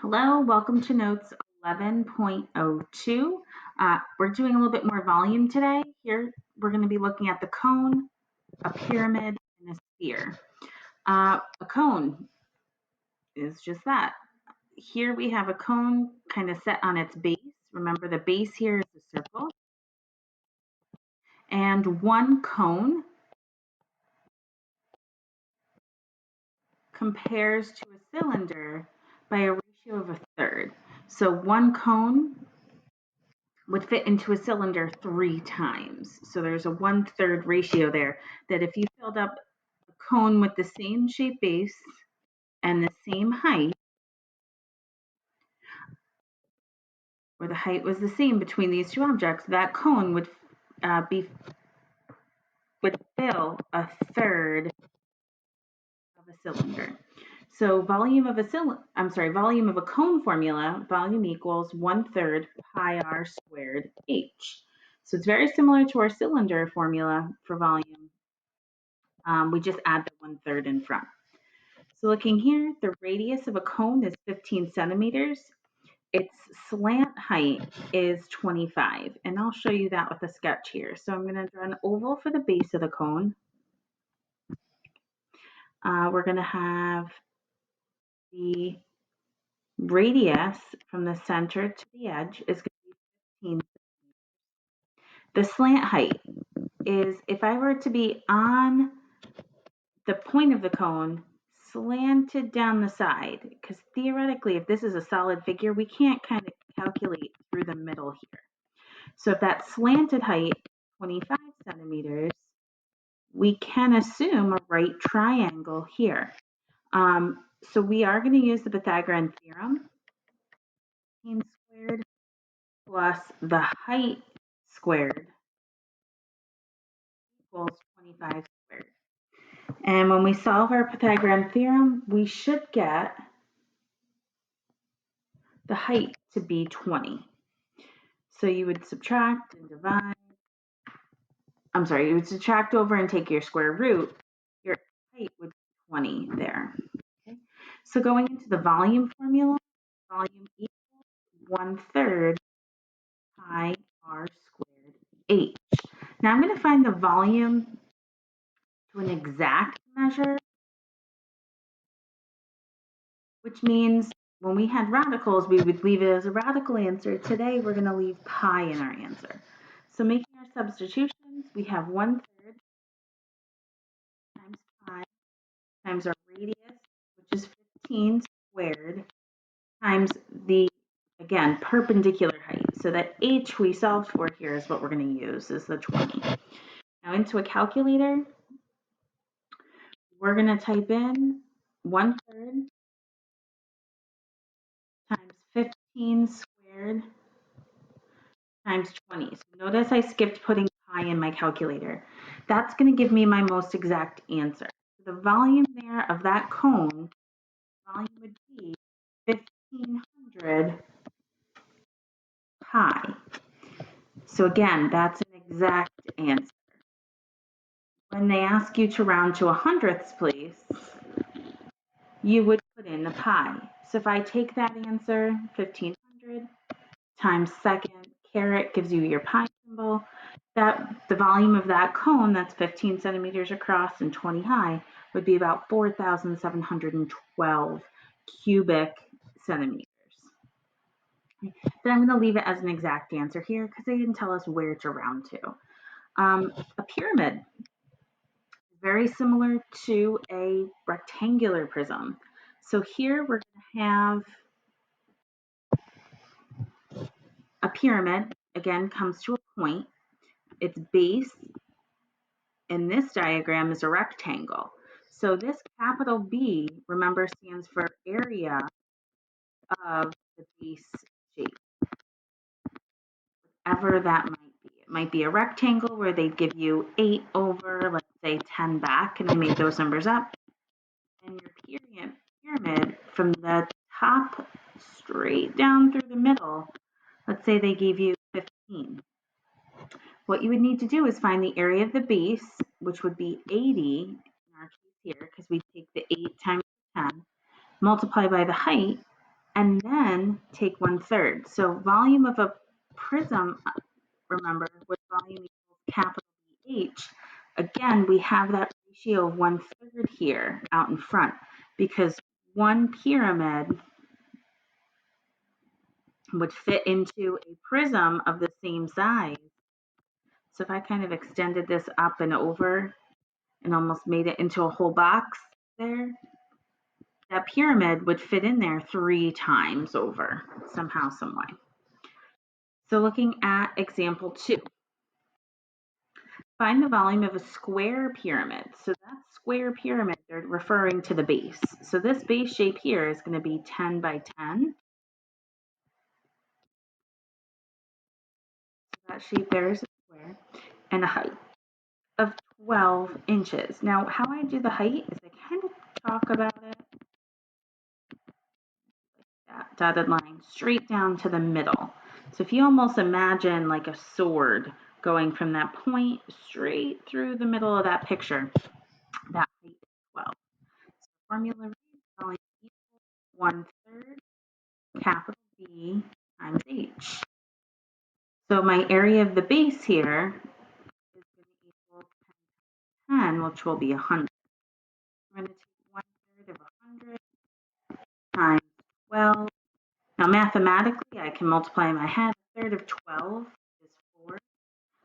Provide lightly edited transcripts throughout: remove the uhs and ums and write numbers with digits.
Hello, welcome to Notes 11.02. We're doing a little bit more volume today. Here, we're going to be looking at the cone, a pyramid, and a sphere. A cone is just that. Here we have a cone kind of set on its base. Remember, the base here is a circle. And one cone compares to a cylinder by a ratio of a third. So one cone would fit into a cylinder 3 times. So there's a 1/3 ratio there that if you filled up a cone with the same shape base and the same height, or the height was the same between these two objects, that cone would fill a third of a cylinder. So volume of a cone formula, volume equals 1/3 pi r squared h. So it's very similar to our cylinder formula for volume. We just add the 1/3 in front. So looking here, the radius of a cone is 15 centimeters. Its slant height is 25, and I'll show you that with a sketch here. So I'm going to draw an oval for the base of the cone. We're going to have the radius from the center to the edge is going to be 15 centimeters. The slant height is, if I were to be on the point of the cone slanted down the side, because theoretically, if this is a solid figure, we can't kind of calculate through the middle here. So if that slanted height, 25 centimeters, we can assume a right triangle here. So we are going to use the Pythagorean theorem. 15 squared plus the height squared equals 25 squared. And when we solve our Pythagorean theorem, we should get the height to be 20. So you would subtract and divide. You would subtract over and take your square root. Your height would be 20 there. Okay. So going into the volume formula, volume equals 1/3 pi r squared h. Now I'm going to find the volume to an exact measure, which means when we had radicals, we would leave it as a radical answer. Today, we're going to leave pi in our answer. So making our substitutions, we have 1/3 times pi times our radius, which is 15 squared, times the, again, perpendicular height. So that h we solved for here is what we're going to use, is the 20. Now into a calculator, we're going to type in 1/3 times 15 squared times 20. So notice I skipped putting pi in my calculator. That's going to give me my most exact answer. The volume there of that cone, volume would be 1500 pi. So again, that's an exact answer. When they ask you to round to 100ths place, you would put in the pi. So if I take that answer, 1500 times second caret gives you your pi symbol. That the volume of that cone, that's 15 centimeters across and 20 high, would be about 4,712 cubic centimeters. But I'm going to leave it as an exact answer here because they didn't tell us where to round to. A pyramid, very similar to a rectangular prism. So here we're going to have a pyramid, again, comes to a point. Its base in this diagram is a rectangle. So this capital B, remember, stands for area of the base shape, whatever that might be. It might be a rectangle where they give you 8 over, let's say 10 back, and I made those numbers up. And your pyramid from the top straight down through the middle, let's say they gave you 15. What you would need to do is find the area of the base, which would be 80 in our case here, because we take the 8 times 10, multiply by the height, and then take 1/3. So volume of a prism, remember, with volume equals capital BH. Again, we have that ratio of 1/3 here out in front because one pyramid would fit into a prism of the same size. So if I kind of extended this up and over and almost made it into a whole box there, that pyramid would fit in there 3 times over somehow, some way. So looking at example 2, find the volume of a square pyramid. So that square pyramid, they're referring to the base. So this base shape here is going to be 10 by 10. So that shape there is a square and a height of 12 inches. Now, how I do the height is I kind of talk about it, that dotted line, straight down to the middle. So if you almost imagine like a sword going from that point straight through the middle of that picture, that height is 12. So formula reads volume equals 1/3 capital B times H. So my area of the base here is going to equal 10, which will be 100. I'm going to take 1/3 of 100 times 12. Now mathematically, I can multiply in my head. 1/3 of 12 is 4.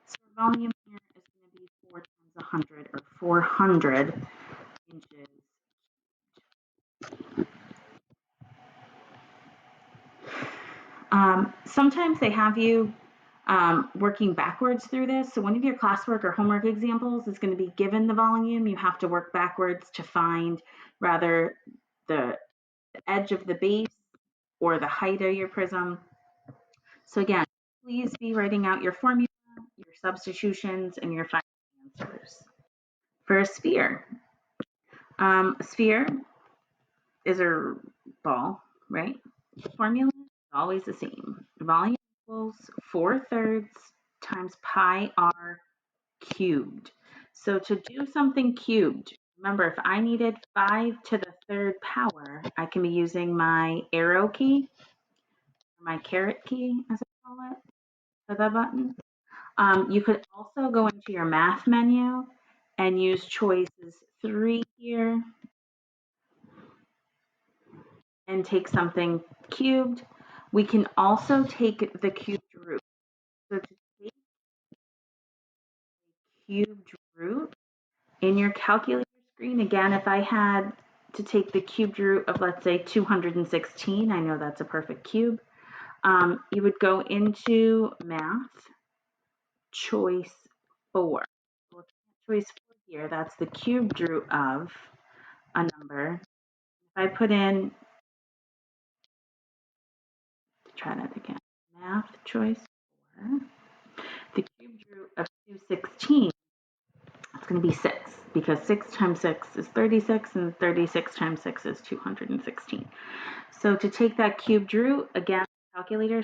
So our volume here is going to be 4 times 100, or 400 inches. Sometimes they have you working backwards through this. So one of your classwork or homework examples is going to be given the volume. You have to work backwards to find rather the edge of the base or the height of your prism. So again, please be writing out your formula, your substitutions, and your final answers. For a sphere is a ball, right? The formula is always the same. Volume equals 4/3 times pi r cubed. So to do something cubed, remember if I needed 5 to the 3rd power, I can be using my arrow key, or my caret key as I call it, for the button. You could also go into your math menu and use choices 3 here and take something cubed. We can also take the cubed root. So to take a cubed root in your calculator screen, again, if I had to take the cubed root of, let's say, 216, I know that's a perfect cube, you would go into math, choice 4. Looking at choice 4 here, that's the cubed root of a number. If I put in, try that again, math choice 4, the cubed root of 216, it's going to be 6, because 6 times 6 is 36, and 36 times 6 is 216. So to take that cubed root, again, calculator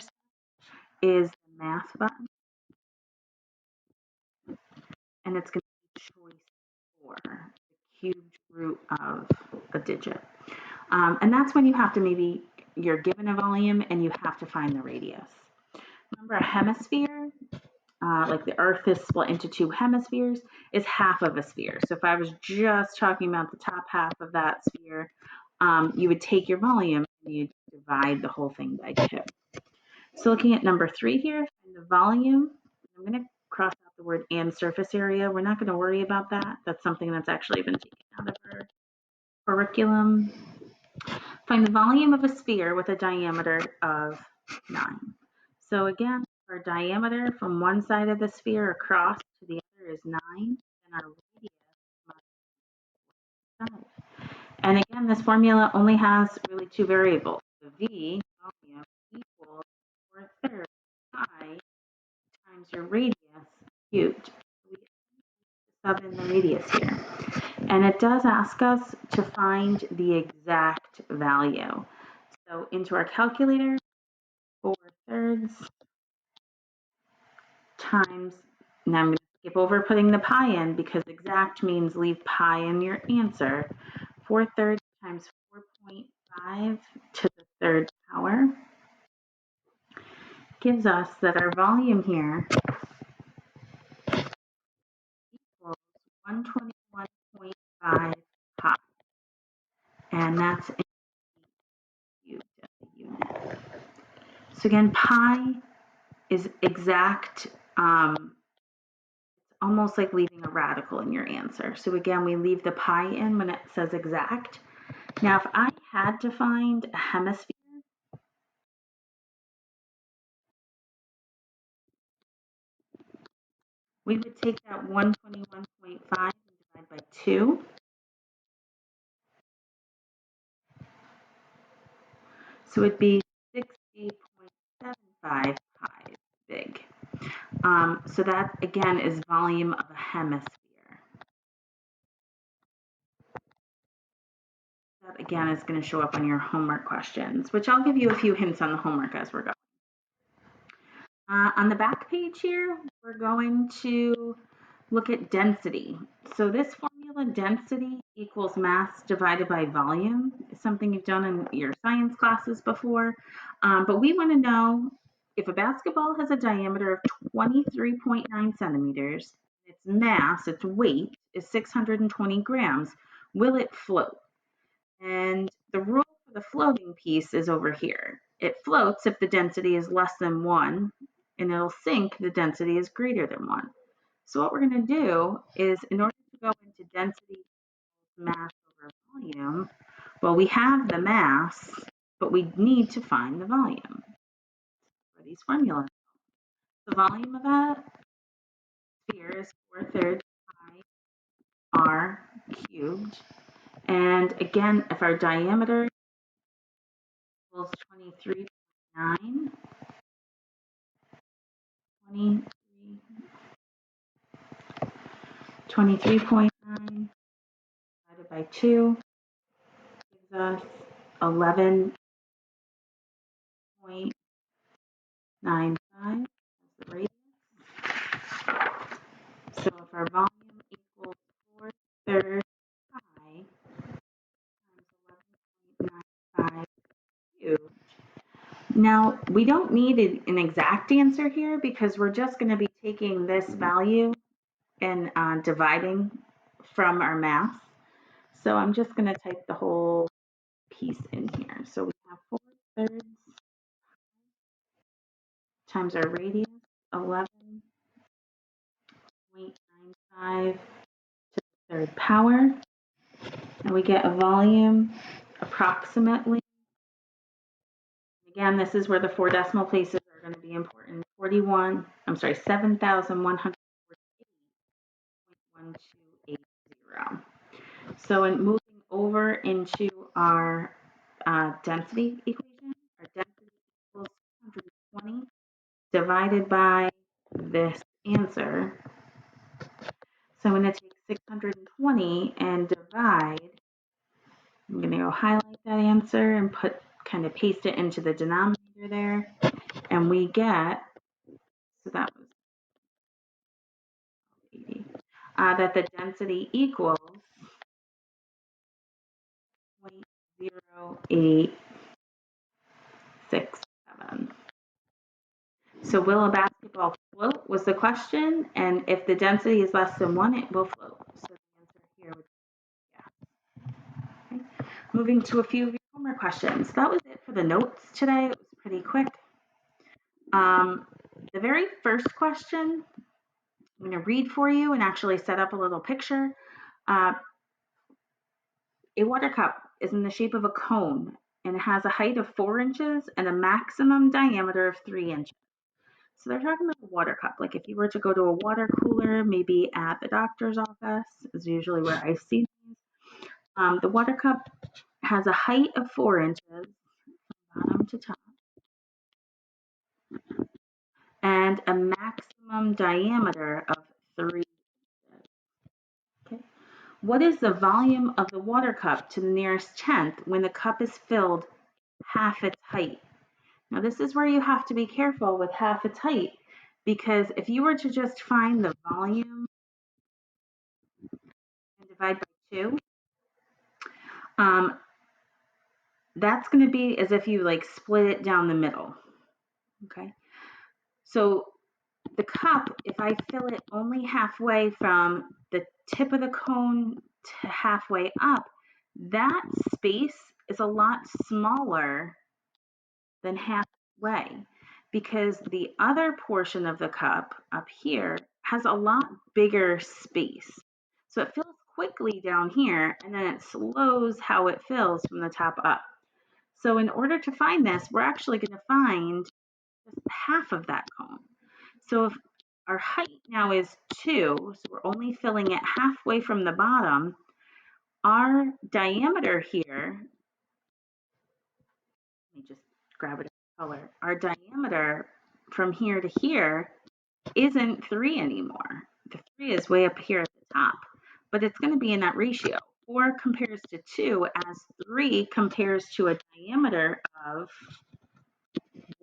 is the math button, and it's going to be choice 4, the cubed root of a digit. And that's when you have to maybe, you're given a volume and you have to find the radius. Remember, a hemisphere, like the Earth is split into 2 hemispheres, is half of a sphere. So if I was just talking about the top half of that sphere, you would take your volume and you'd divide the whole thing by 2. So looking at number 3 here, find the volume. I'm going to cross out the word and surface area. We're not going to worry about that. That's something that's actually been taken out of our curriculum. Find the volume of a sphere with a diameter of 9. So again, our diameter from one side of the sphere across to the other is 9, and our radius must be 5. And again, this formula only has really 2 variables. The V, volume, equals 4/3 pi times your radius cubed. We sub in the radius here. And it does ask us to find the exact value. So into our calculator, 4/3 times, now I'm going to skip over putting the pi in because exact means leave pi in your answer. 4/3 times 4.5 to the 3rd power gives us that our volume here equals 121.5 pi, and that's cubed as a unit. So again, pi is exact. It's almost like leaving a radical in your answer. So again, we leave the pi in when it says exact. Now, if I had to find a hemisphere, we would take that 121.5 and divide by 2. So it'd be 60.75 pi big. So that, again, is volume of a hemisphere. That, again, is going to show up on your homework questions, which I'll give you a few hints on the homework as we're going. On the back page here, we're going to look at density. So this formula, density equals mass divided by volume, is something you've done in your science classes before. But we want to know if a basketball has a diameter of 23.9 centimeters, its mass, its weight, is 620 grams, will it float? And the rule for the floating piece is over here. It floats if the density is less than 1, and it'll sink if the density is greater than 1. So what we're going to do is, in order to go into density mass over volume, well, we have the mass, but we need to find the volume for these formulas. The volume of a sphere is 4/3 pi r cubed. And again, if our diameter equals 23.9, 23.9 divided by 2 gives us 11.95 as the radius. So if our volume equals 4/3 pi times 11.95 cubed. Now, we don't need an exact answer here because we're just going to be taking this value and dividing from our mass. So I'm just going to type the whole piece in here. So we have 4/3 times our radius, 11.95 to the third power. And we get a volume approximately. Again, this is where the 4 decimal places are going to be important. 7,148.1280. So in moving over into our density equation, our density equals 620 divided by this answer. So I'm going to take 620 and divide. I'm going to go highlight that answer and kind of paste it into the denominator there. And we get, so that was 80, that the density equals 0.0867. So will a basketball float was the question, and if the density is less than 1, it will float. So the answer here would be yes. Okay. Moving to a few of your homework questions. That was it for the notes today. It was pretty quick. The very first question, I'm going to read for you and actually set up a little picture. A water cup is in the shape of a cone and it has a height of 4 inches and a maximum diameter of 3 inches. So they're talking about a water cup. Like if you were to go to a water cooler, maybe at the doctor's office, is usually where I see these. The water cup has a height of 4 inches from bottom to top and a maximum diameter of 3 inches. Okay. What is the volume of the water cup to the nearest tenth when the cup is filled half its height? Now this is where you have to be careful with half its height, because if you were to just find the volume and divide by 2, that's going to be as if you like split it down the middle. Okay. So the cup, if I fill it only halfway from the tip of the cone to halfway up, that space is a lot smaller than halfway because the other portion of the cup up here has a lot bigger space. So it fills quickly down here and then it slows how it fills from the top up. So in order to find this, we're actually going to find just half of that cone. So if our height now is 2, so we're only filling it halfway from the bottom, our diameter here, let me just grab it in color, our diameter from here to here isn't 3 anymore. The 3 is way up here at the top, but it's going to be in that ratio. 4 compares to 2 as 3 compares to a diameter of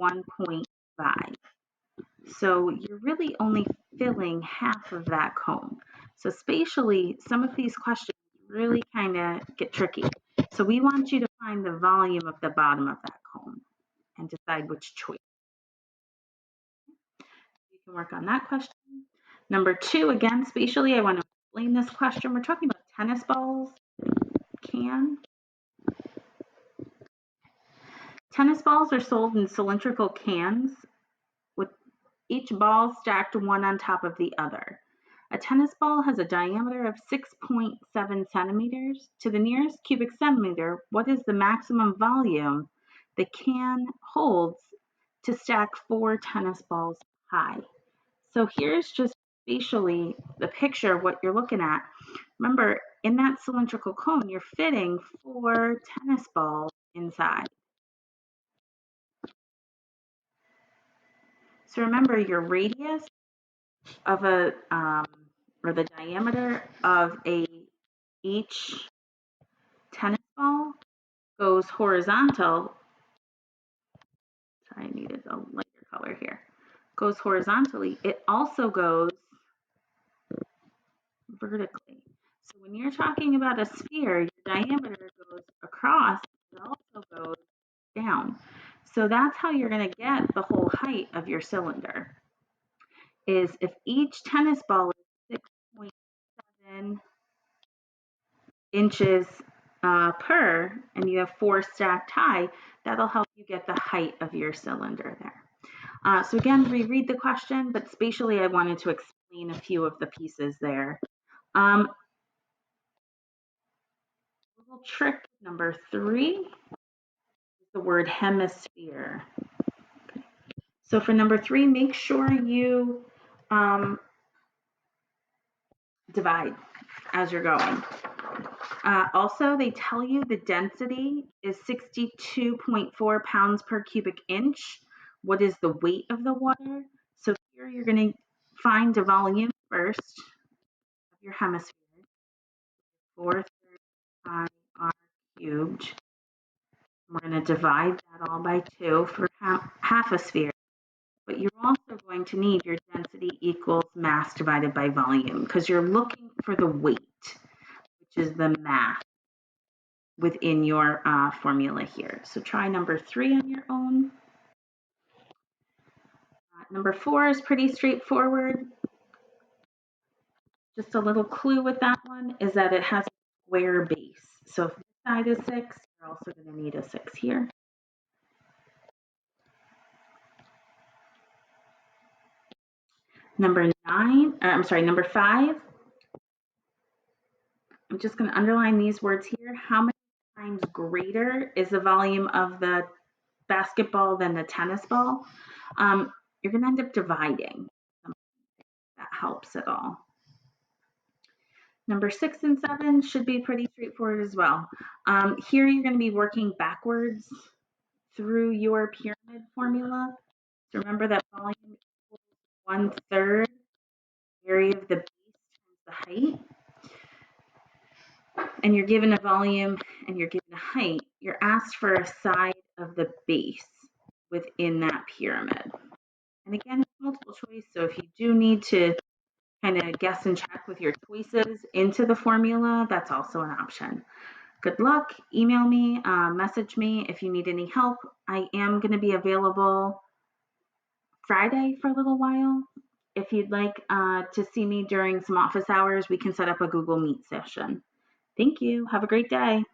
1.5. So you're really only filling half of that cone. So spatially, some of these questions really kind of get tricky. So we want you to find the volume of the bottom of that cone and decide which choice. You can work on that question. Number 2, again, spatially, I want to explain this question. We're talking about tennis balls. Can. Tennis balls are sold in cylindrical cans with each ball stacked one on top of the other. A tennis ball has a diameter of 6.7 centimeters. To the nearest cubic centimeter, what is the maximum volume the can holds to stack 4 tennis balls high? So here's just spatially the picture of what you're looking at. Remember, in that cylindrical cone, you're fitting 4 tennis balls inside. So remember, your radius of a or the diameter of each tennis ball goes horizontal. Sorry, I needed a lighter color here. Goes horizontally. It also goes vertically. So when you're talking about a sphere, your diameter goes across, it also goes down. So that's how you're going to get the whole height of your cylinder. Is if each tennis ball is 6.7 inches per, and you have 4 stacked high, that'll help you get the height of your cylinder there. So again, reread the question, but spatially I wanted to explain a few of the pieces there. Little trick number 3 is the word hemisphere. Okay. So for number 3, make sure you divide as you're going. Also, they tell you the density is 62.4 pounds per cubic inch. What is the weight of the water? So here you're going to find a volume first of your hemisphere. 4 pi r cubed. We're going to divide that all by 2 for half a sphere. But you're also going to need your density equals mass divided by volume because you're looking for the weight, which is the mass within your formula here. So try number 3 on your own. Number 4 is pretty straightforward. Just a little clue with that one is that it has a square base. So if this side is 6, you're also going to need a 6 here. Number 5. I'm just going to underline these words here. How many times greater is the volume of the basketball than the tennis ball? You're going to end up dividing. That helps at all. Number 6 and 7 should be pretty straightforward as well. Here you're going to be working backwards through your pyramid formula. So remember that volume equals 1/3 area of the base times the height. And you're given a volume and you're given a height. You're asked for a side of the base within that pyramid. And again, it's multiple choice. So if you do need to kind of guess and check with your choices into the formula, that's also an option. Good luck. Email me, message me if you need any help. I am going to be available Friday for a little while. If you'd like to see me during some office hours, we can set up a Google Meet session. Thank you. Have a great day.